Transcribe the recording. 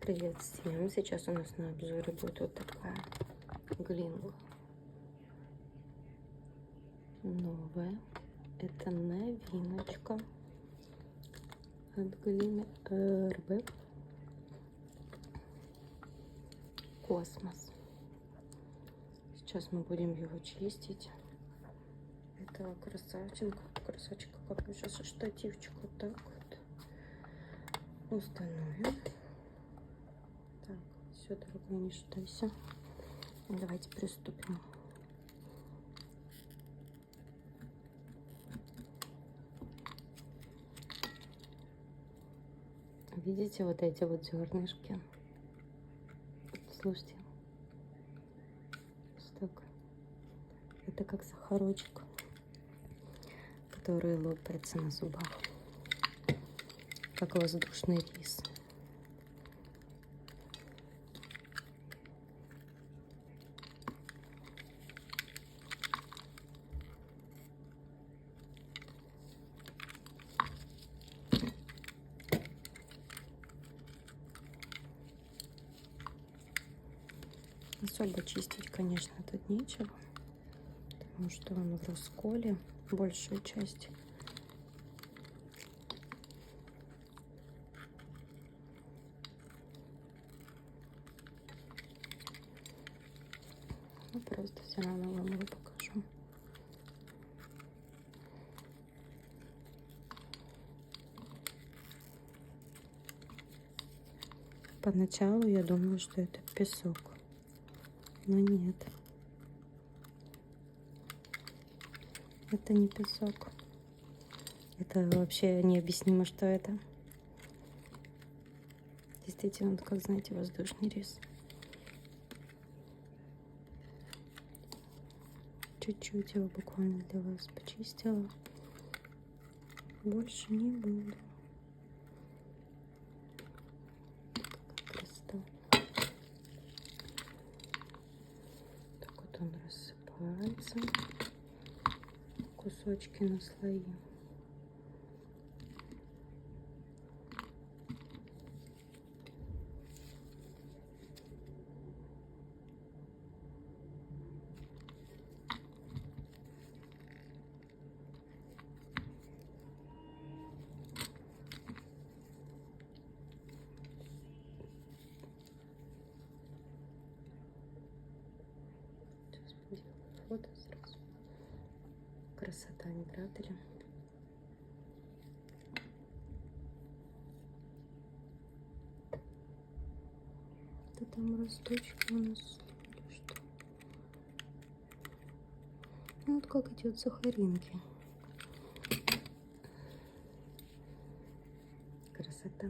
Привет всем! Сейчас у нас на обзоре будет вот такая глинка. Новая. Это новиночка от Глины РБ. Космос. Сейчас мы будем его чистить. Это красавчик, как бы сейчас штативчик вот так вот установим. Так, все, дорогая, не шатайся. Давайте приступим. Видите вот эти вот зернышки? Слушайте, так, это как сахарочек, который лопается на зубах, как воздушный рис. Особо чистить, конечно, тут нечего, потому что он в расколе, большая часть. Ну, просто все равно вам его покажу. Поначалу я думала, что это песок, но нет. Это не песок. Это вообще необъяснимо, что это. Действительно, как, знаете, воздушный рис. Чуть-чуть его буквально для вас почистила. Больше не буду. Красота. Так вот он рассыпается. Кусочки на слои. Сейчас сделаю фото сразу. Красота, не правда ли? Это там росточки у нас или что? Ну, вот как эти вот сахаринки. Красота.